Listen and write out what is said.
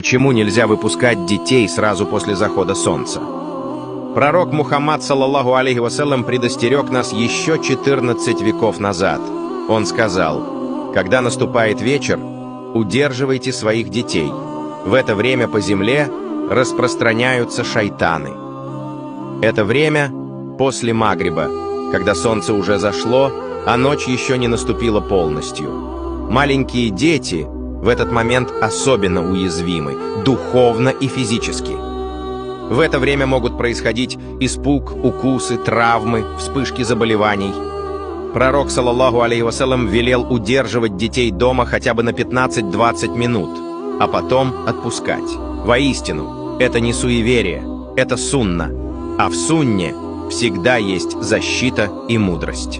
Почему нельзя выпускать детей сразу после захода солнца? Пророк Мухаммад, саллаллаху алейхи вассалям, предостерег нас еще 14 веков назад. Он сказал: «Когда наступает вечер, удерживайте своих детей. В это время по земле распространяются шайтаны». Это время после магриба, когда солнце уже зашло, а ночь еще не наступила полностью. Маленькие дети в этот момент особенно уязвимы, духовно и физически. В это время могут происходить испуг, укусы, травмы, вспышки заболеваний. Пророк, саллаллаху алейхи вассалям, велел удерживать детей дома хотя бы на 15-20 минут, а потом отпускать. Воистину, это не суеверие, это сунна, а в сунне всегда есть защита и мудрость.